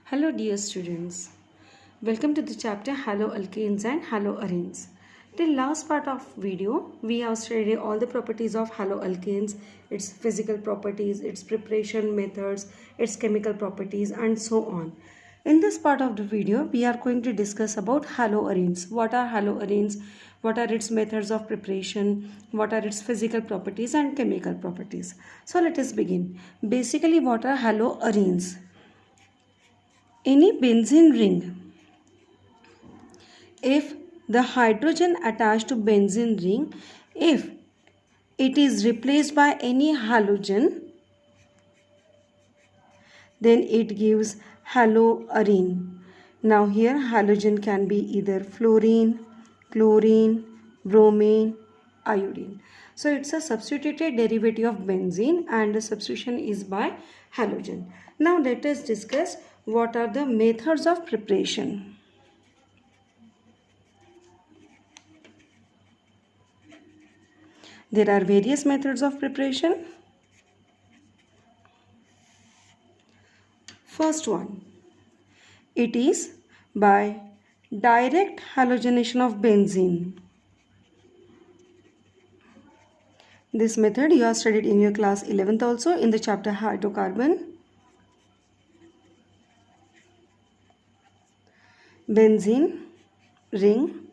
Hello dear students, welcome to the chapter haloalkanes and haloarenes. Till last part of video, we have studied all the properties of haloalkanes, its physical properties, its preparation methods, its chemical properties and so on. In this part of the video, we are going to discuss about haloarenes. What are haloarenes? What are its methods of preparation? What are its physical properties and chemical properties? So let us begin. Basically, what are haloarenes? Any benzene ring, if the hydrogen attached to benzene ring, if it is replaced by any halogen, then it gives haloarene. Now here halogen can be either fluorine, chlorine, bromine, iodine. So it's a substituted derivative of benzene and the substitution is by halogen. Now let us discuss what are the methods of preparation. There are various methods of preparation. First one, it is by direct halogenation of benzene. This method you have studied in your class 11th also in the chapter hydrocarbon. Benzene ring,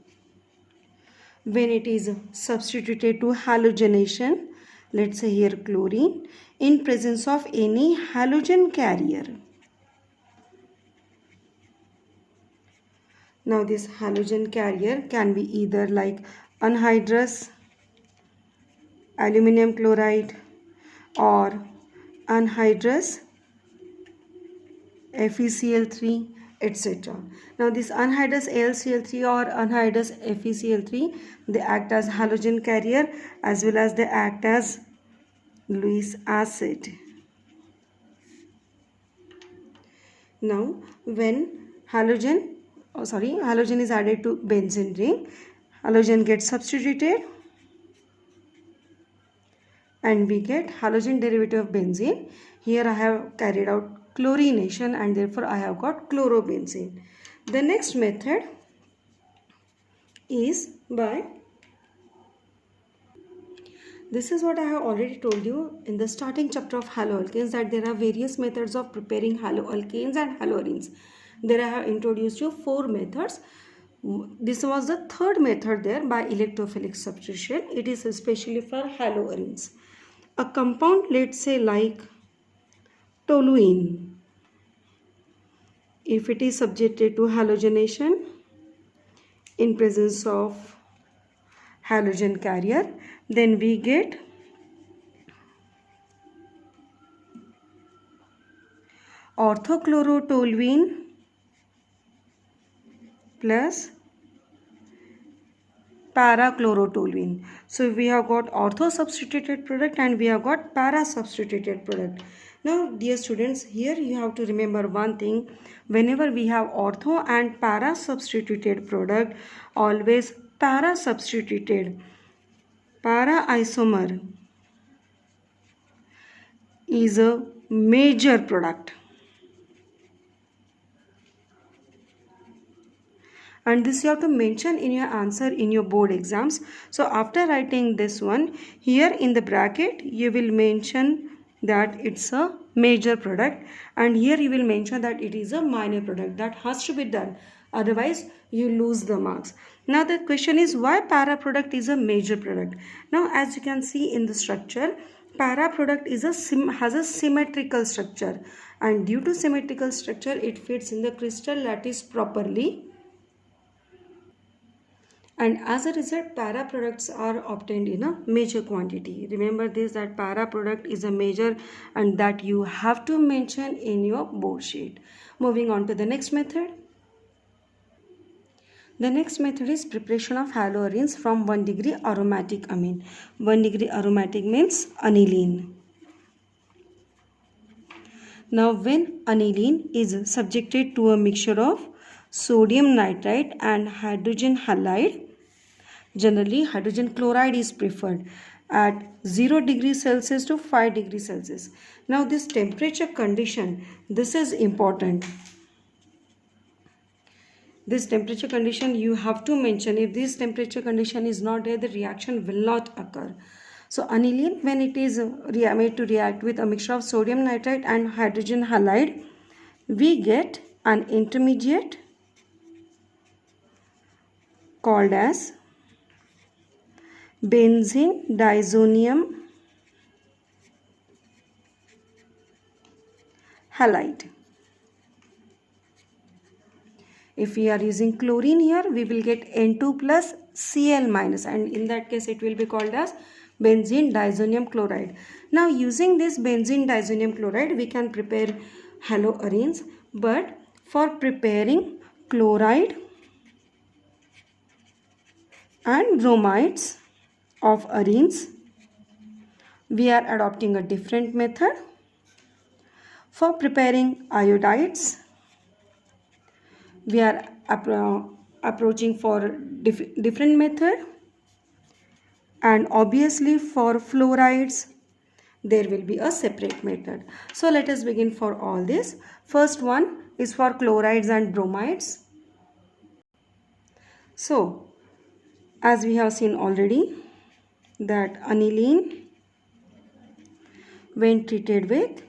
when it is substituted to halogenation, let's say here chlorine, in presence of any halogen carrier. Now this halogen carrier can be either like anhydrous aluminum chloride or anhydrous FeCl3, etc. Now this anhydrous AlCl3 or anhydrous FeCl3, they act as halogen carrier as well as they act as Lewis acid. Now when halogen is added to benzene ring, halogen gets substituted and we get halogen derivative of benzene. Here I have carried out chlorination and therefore I have got chlorobenzene. The next method is by, this is what I have already told you in the starting chapter of haloalkanes, that there are various methods of preparing haloalkanes and haloarenes. There I have introduced you 4 methods. This was the third method there, by electrophilic substitution. It is especially for haloarenes. A compound, let's say like toluene, if it is subjected to halogenation in presence of halogen carrier, then we get orthochlorotoluene plus parachlorotoluene. So we have got ortho substituted product and we have got para substituted product. Now dear students, here you have to remember one thing. Whenever we have ortho and para substituted product, always para substituted, para isomer is a major product. And this you have to mention in your answer in your board exams. So after writing this one, here in the bracket you will mention that it's a major product and here you will mention that it is a minor product. That has to be done, otherwise you lose the marks. Now the question is, why para product is a major product? Now as you can see in the structure, para product is has a symmetrical structure, and due to symmetrical structure it fits in the crystal lattice properly. And as a result, para products are obtained in a major quantity. Remember this, that para product is a major and that you have to mention in your board sheet. Moving on to the next method. The next method is preparation of haloarenes from 1 degree aromatic amine. 1 degree aromatic means aniline. Now when aniline is subjected to a mixture of sodium nitrite and hydrogen halide, generally hydrogen chloride is preferred at 0 degrees Celsius to 5 degrees Celsius. Now this temperature condition, this is important. this temperature condition you have to mention. If this temperature condition is not there, the reaction will not occur. So aniline, when it is made to react with a mixture of sodium nitrite and hydrogen halide, we get an intermediate called as benzene diazonium halide. If we are using chlorine here, we will get N2 plus Cl minus, and in that case it will be called as benzene diazonium chloride. Now using this benzene diazonium chloride, we can prepare haloarenes, but for preparing chloride and bromides of arenes, we are adopting a different method. For preparing iodides, we are approaching for different method, and obviously for fluorides there will be a separate method. So let us begin for all this. First one is for chlorides and bromides. So as we have seen already that aniline, when treated with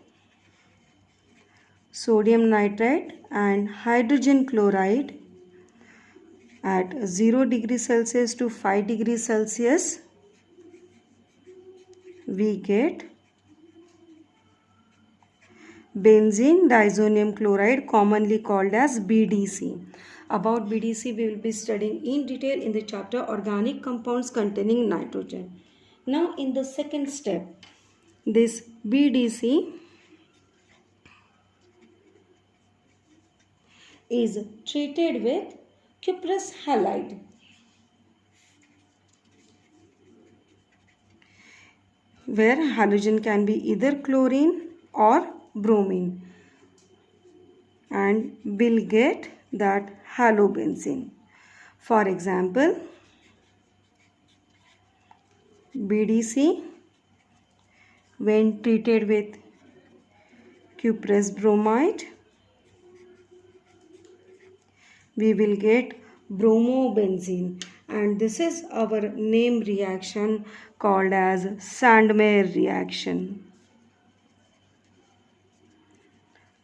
sodium nitrite and hydrogen chloride at 0 degrees Celsius to 5 degrees Celsius, we get benzene diazonium chloride, commonly called as BDC. About BDC we will be studying in detail in the chapter organic compounds containing nitrogen. Now in the second step, this BDC is treated with cuprous halide. Where halogen can be either chlorine or bromine, and we'll get that halobenzene. For example, BDC when treated with cuprous bromide, we will get bromobenzene, and this is our name reaction called as Sandmeyer reaction.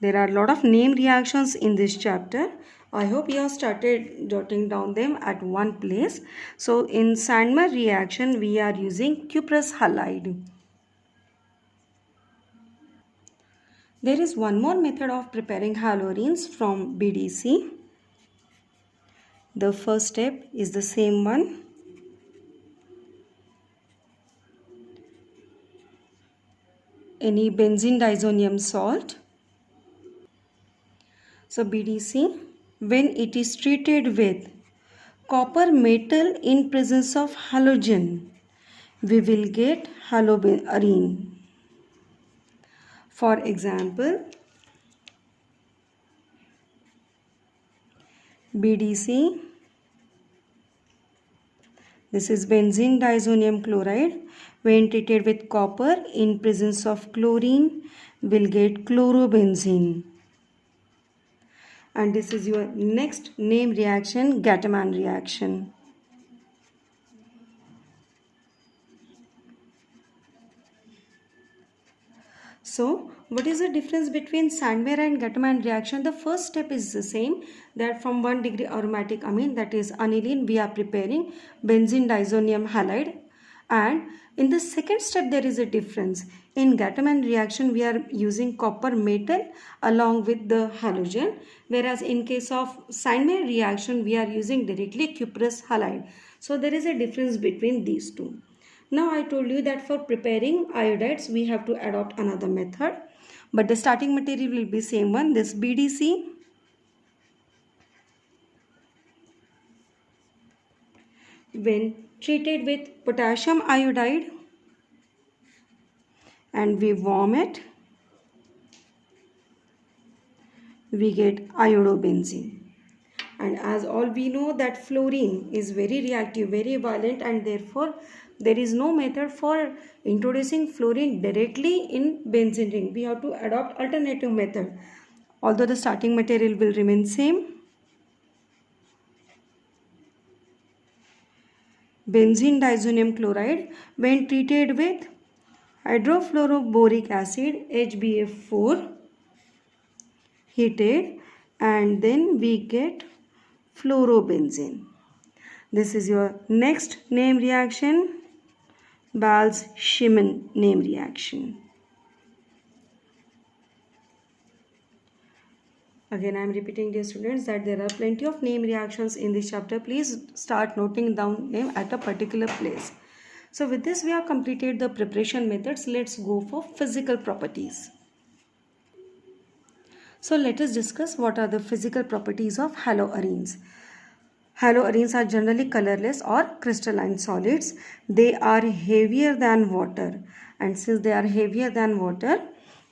There are a lot of name reactions in this chapter. I hope you have started jotting down them at one place. So in Sandmeyer reaction we are using cuprous halide. There is one more method of preparing haloarenes from BDC. The first step is the same one. Any benzene diazonium salt. So BDC, when it is treated with copper metal in presence of halogen, we will get haloarene. For example, BDC, this is benzene diazonium chloride, when treated with copper in presence of chlorine, will get chlorobenzene. And this is your next name reaction, Gattermann reaction. So what is the difference between Sandmeyer and Gattermann reaction? The first step is the same, that from 1 degree aromatic amine, that is aniline, we are preparing benzene diazonium halide, and in the second step there is a difference. In Gattermann reaction we are using copper metal along with the halogen, whereas in case of Sandmeyer reaction we are using directly cuprous halide. So there is a difference between these two. Now I told you that for preparing iodides we have to adopt another method, but the starting material will be same one, this BDC. When treated with potassium iodide and we warm it, we get iodobenzene. And as all we know that fluorine is very reactive, very violent, and therefore there is no method for introducing fluorine directly in benzene ring. We have to adopt alternative method. Although the starting material will remain same, benzene diazonium chloride when treated with hydrofluoroboric acid HBF4 heated, and then we get fluorobenzene. This is your next name reaction, Bals-Schmidt name reaction. Again, I am repeating, dear students, that there are plenty of name reactions in this chapter. Please start noting down name at a particular place. So with this, we have completed the preparation methods. Let's go for physical properties. So let us discuss what are the physical properties of haloarenes. Haloarenes are generally colorless or crystalline solids. They are heavier than water, and since they are heavier than water,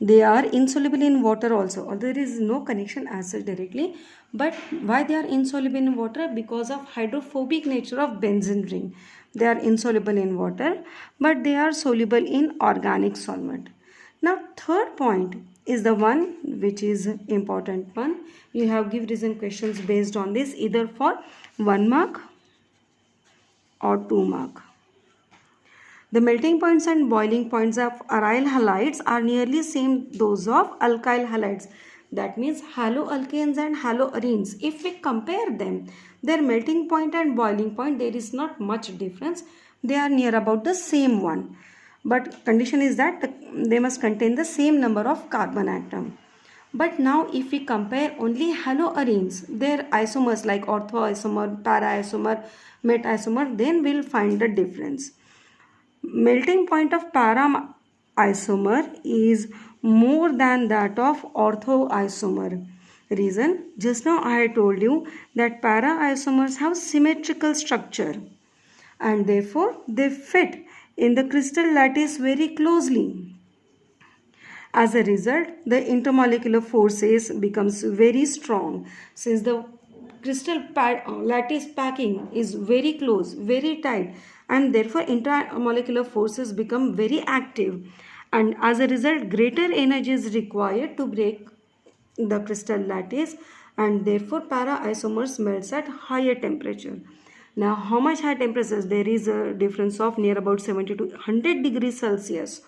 they are insoluble in water also, or there is no connection as such directly. But why they are insoluble in water? Because of hydrophobic nature of benzene ring. They are insoluble in water, but they are soluble in organic solvent. Now third point is the one which is important one. You have give reason questions based on this, either for 1 mark or 2 mark. The melting points and boiling points of aryl halides are nearly same those of alkyl halides. That means haloalkanes and haloarenes, if we compare them, their melting point and boiling point, there is not much difference. They are near about the same one. But condition is that they must contain the same number of carbon atom. But now if we compare only haloarenes, their isomers like orthoisomer, para-isomer, meta-isomer, then we'll find the difference. Melting point of para-isomer is more than that of orthoisomer. Reason, just now I told you that para-isomers have symmetrical structure and therefore they fit in the crystal lattice very closely. As a result, the intermolecular forces becomes very strong. Since the crystal lattice packing is very close, very tight, and therefore intermolecular forces become very active, and as a result greater energy is required to break the crystal lattice, and therefore para-isomers melts at higher temperature. Now how much high temperatures? There is a difference of near about 70 to 100 degrees Celsius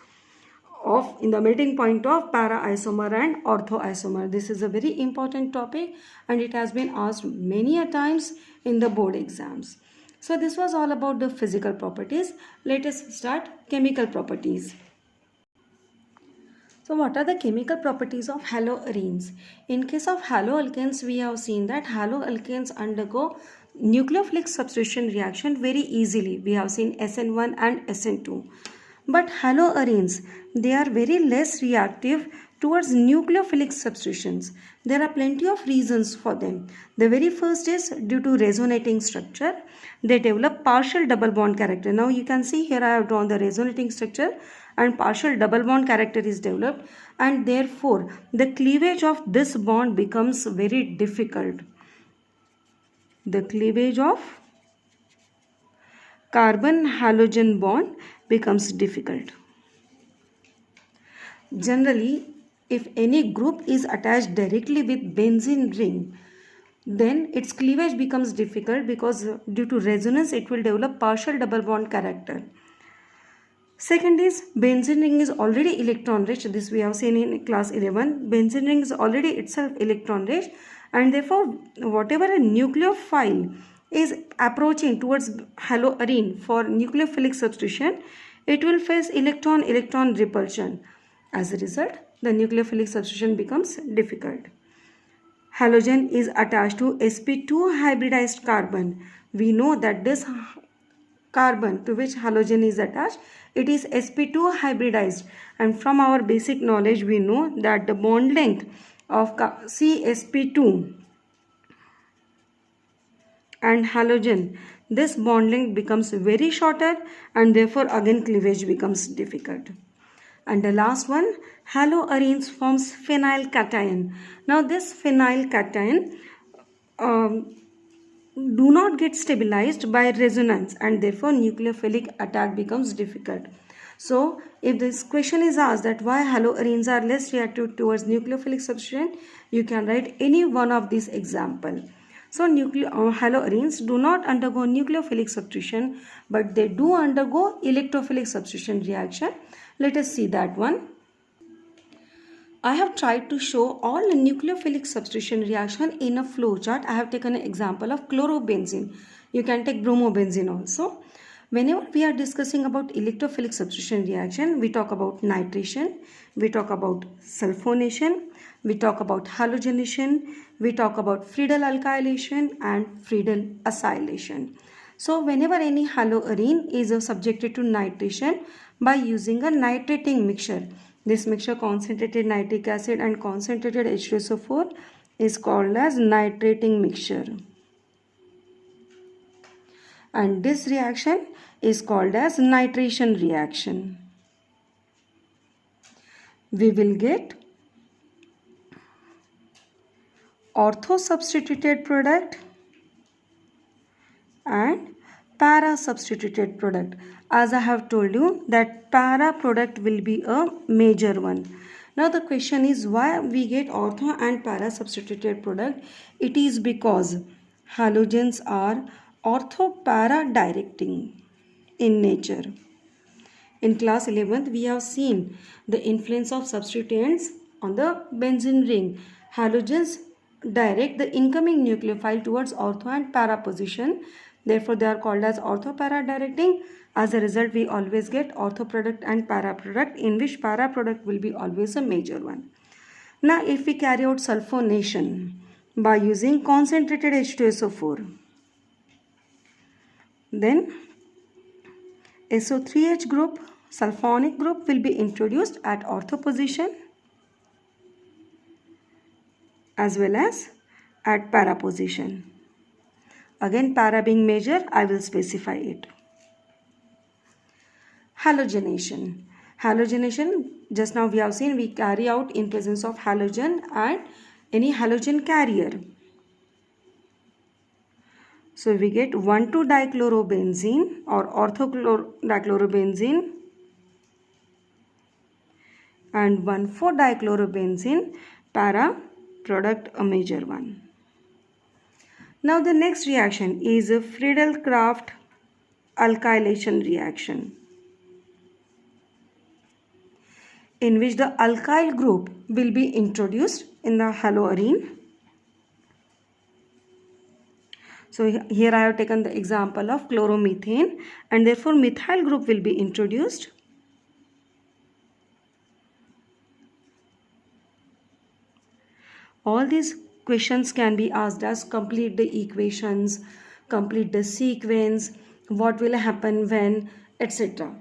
of in the melting point of para-isomer and orthoisomer. This is a very important topic and it has been asked many a times in the board exams. So this was all about the physical properties. Let us start chemical properties. So what are the chemical properties of haloarenes? In case of haloalkanes, we have seen that haloalkanes undergo nucleophilic substitution reaction very easily. We have seen SN1 and SN2. But haloarenes, they are very less reactive towards nucleophilic substitutions. There are plenty of reasons for them. The very first is due to resonating structure. They develop partial double bond character. Now you can see here I have drawn the resonating structure and partial double bond character is developed, and therefore the cleavage of this bond becomes very difficult. The cleavage of carbon halogen bond becomes difficult. Generally, if any group is attached directly with benzene ring, then its cleavage becomes difficult because due to resonance it will develop partial double bond character. Second is benzene ring is already electron rich. This we have seen in class 11. Benzene ring is already itself electron rich, and therefore whatever a nucleophile is approaching towards haloarene for nucleophilic substitution, it will face electron-electron repulsion. As a result, the nucleophilic substitution becomes difficult. Halogen is attached to sp2 hybridized carbon. We know that this carbon to which halogen is attached, it is sp2 hybridized, and from our basic knowledge we know that the bond length of CsP2 and halogen, this bond length becomes very shorter and therefore again cleavage becomes difficult. And the last one, haloarenes forms phenylcation. Now this phenylcation do not get stabilized by resonance and therefore nucleophilic attack becomes difficult. So if this question is asked that why haloarenes are less reactive towards nucleophilic substitution, you can write any one of these example. So haloarenes do not undergo nucleophilic substitution, but they do undergo electrophilic substitution reaction. Let us see that one. I have tried to show all the nucleophilic substitution reaction in a flow chart. I have taken an example of chlorobenzene. You can take bromobenzene also. Whenever we are discussing about electrophilic substitution reaction, we talk about nitration, we talk about sulfonation, we talk about halogenation, we talk about Friedel alkylation and Friedel acylation. So whenever any haloarene is subjected to nitration by using a nitrating mixture, this mixture concentrated nitric acid and concentrated H2SO4 is called as nitrating mixture. And this reaction is called as nitration reaction. We will get ortho-substituted product and para-substituted product. As I have told you that para product will be a major one. Now the question is why we get ortho and para-substituted product. It is because halogens are ortho-para directing in nature. In class 11th we have seen the influence of substituents on the benzene ring. Halogens direct the incoming nucleophile towards ortho and para position. Therefore, they are called as ortho-para directing. As a result, we always get ortho product and para product, in which para product will be always a major one. Now, if we carry out sulfonation by using concentrated H2SO4, then SO3H group, sulfonic group will be introduced at ortho position as well as at para position. Again, para being major, I will specify it. Halogenation. Halogenation, just now we have seen we carry out in presence of halogen and any halogen carrier. So we get 1,2-dichlorobenzene or ortho-dichlorobenzene and 1,4-dichlorobenzene, para product a major one. Now the next reaction is a Friedel-Crafts alkylation reaction, in which the alkyl group will be introduced in the haloarene. So here I have taken the example of chloromethane, and therefore methyl group will be introduced. All these questions can be asked as complete the equations, complete the sequence, what will happen when, etc.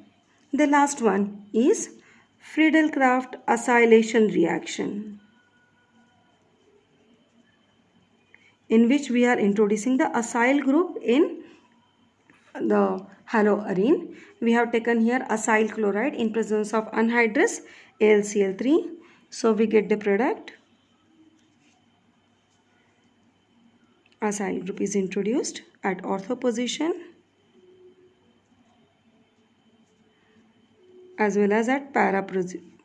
The last one is Friedel-Crafts acylation reaction, in which we are introducing the acyl group in the haloarene. We have taken here acyl chloride in presence of anhydrous AlCl3. So we get the product. Acyl group is introduced at ortho position as well as at para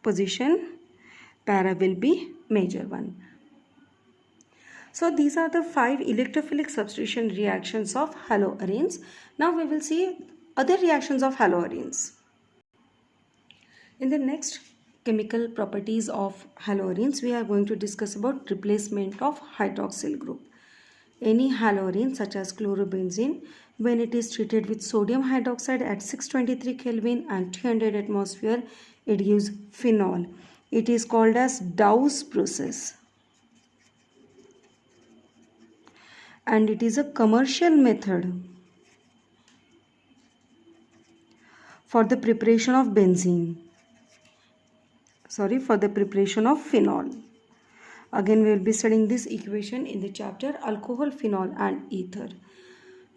position. Para will be major one. So these are the 5 electrophilic substitution reactions of haloarenes. Now we will see other reactions of haloarenes. In the next chemical properties of haloarenes, we are going to discuss about replacement of hydroxyl group. Any haloarene such as chlorobenzene, when it is treated with sodium hydroxide at 623 Kelvin and 300 atmosphere, it gives phenol. It is called as Dow's process. And it is a commercial method for the preparation of for the preparation of phenol. Again, we will be studying this equation in the chapter alcohol, phenol and ether.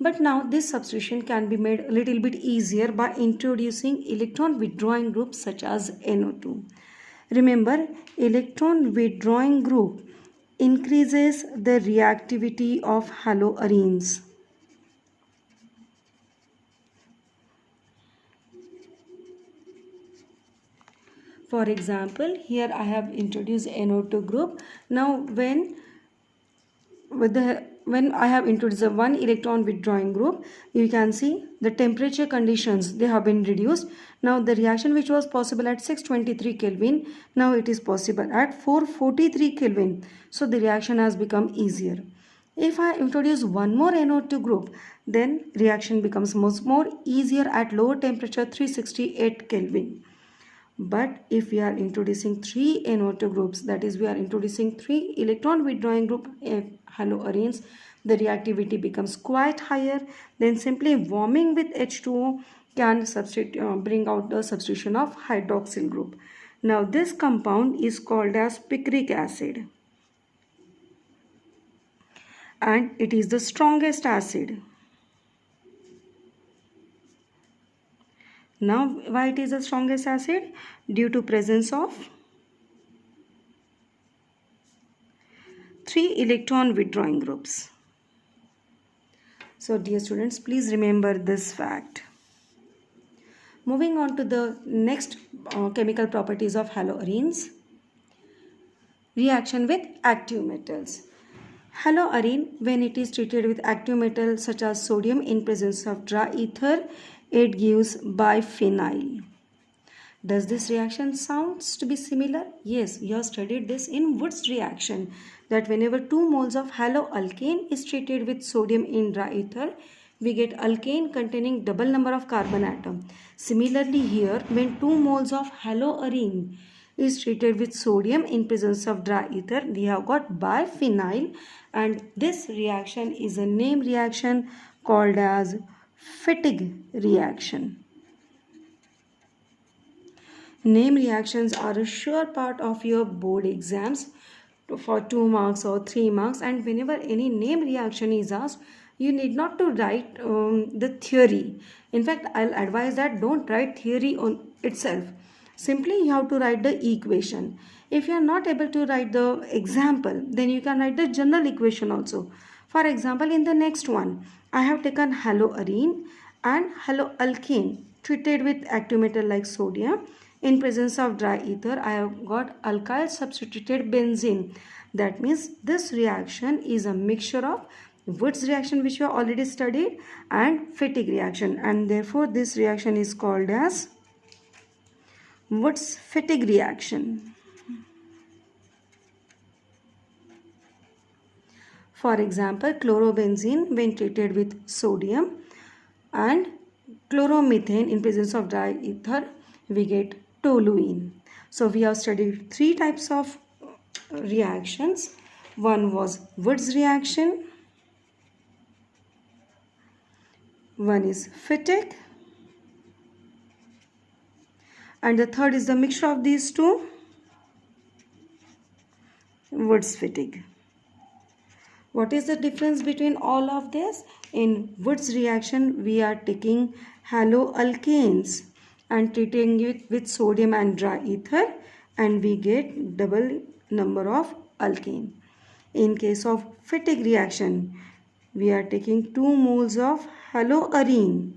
But now this substitution can be made a little bit easier by introducing electron withdrawing groups such as NO2. Remember, electron withdrawing group increases the reactivity of haloarenes. For example, here I have introduced NO2 group. Now with when I have introduced the one electron withdrawing group, you can see the temperature conditions, they have been reduced. Now the reaction which was possible at 623 Kelvin, now it is possible at 443 Kelvin. So the reaction has become easier. If I introduce one more NO2 group, then reaction becomes much more easier at lower temperature 368 Kelvin. But if we are introducing 3 NO2 groups, that is we are introducing 3 electron withdrawing group haloarenes, the reactivity becomes quite higher. Then simply warming with H2O can bring out the substitution of hydroxyl group. Now this compound is called as picric acid, and it is the strongest acid. Now why it is the strongest acid? Due to presence of 3 electron withdrawing groups. So dear students, please remember this fact. Moving on to the next chemical properties of haloarenes. Reaction with active metals. Haloarene, when it is treated with active metal such as sodium in presence of dry ether, it gives biphenyl. Does this reaction sounds to be similar? Yes, we have studied this in Wood's reaction, that whenever 2 moles of haloalkane is treated with sodium in dry ether, we get alkane containing double number of carbon atom. Similarly here, when 2 moles of haloarene is treated with sodium in presence of dry ether, we have got biphenyl, and this reaction is a name reaction called as Fittig reaction. Name reactions are a sure part of your board exams for 2 marks or 3 marks, and whenever any name reaction is asked, you need not to write the theory. In fact, I'll advise that don't write theory on itself. Simply you have to write the equation. If you are not able to write the example, then you can write the general equation also. For example, in the next one, I have taken haloarene and haloalkane treated with active metal like sodium. In presence of dry ether, I have got alkyl substituted benzene. That means this reaction is a mixture of Wood's reaction, which we have already studied, and Fittig reaction, and therefore this reaction is called as Wood's Fittig reaction. For example, chlorobenzene when treated with sodium and chloromethane in presence of dry ether, we get toluene. So we have studied 3 types of reactions. One was Wood's reaction, one is Fittig, and the third is the mixture of these two, Wood's Fittig. What is the difference between all of this? In Wood's reaction, we are taking haloalkanes and treating it with sodium and dry ether, and we get double number of alkane. In case of Fittig reaction, we are taking 2 moles of haloarene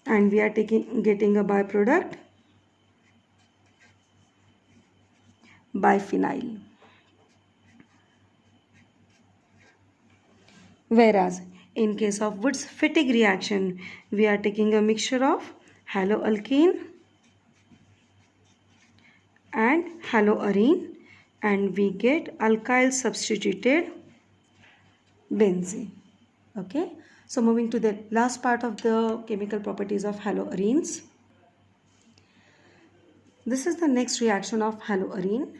and we are getting a byproduct biphenyl. Whereas in case of Wood's Fittig reaction, we are taking a mixture of haloalkane and haloarene and we get alkyl substituted benzene. Okay, so moving to the last part of the chemical properties of haloarenes. This is the next reaction of haloarene.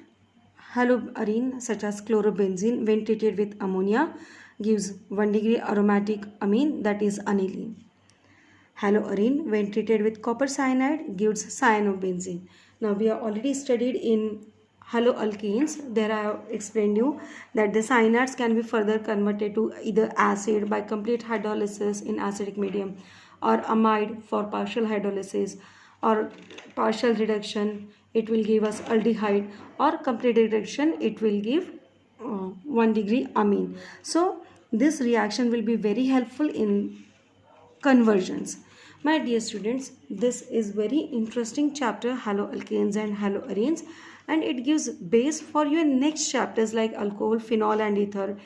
Haloarene such as chlorobenzene when treated with ammonia gives 1 degree aromatic amine, that is aniline. Haloarene when treated with copper cyanide gives cyanobenzene. Now we have already studied in haloalkanes. There I have explained you that the cyanides can be further converted to either acid by complete hydrolysis in acidic medium, or amide for partial hydrolysis, or partial reduction it will give us aldehyde, or complete reduction it will give 1 degree amine. So this reaction will be very helpful in conversions. My dear students, this is very interesting chapter, haloalkanes and haloarenes, and it gives base for your next chapters like alcohol, phenol and ether.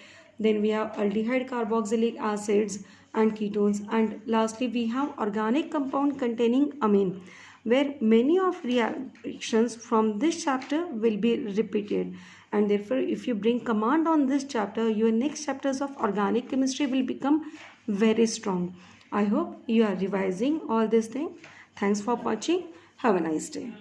Then we have aldehyde carboxylic acids and ketones, and lastly we have organic compound containing amine, where many of reactions from this chapter will be repeated. And therefore if you bring command on this chapter, your next chapters of organic chemistry will become very strong. I hope you are revising all these things. Thanks for watching. Have a nice day.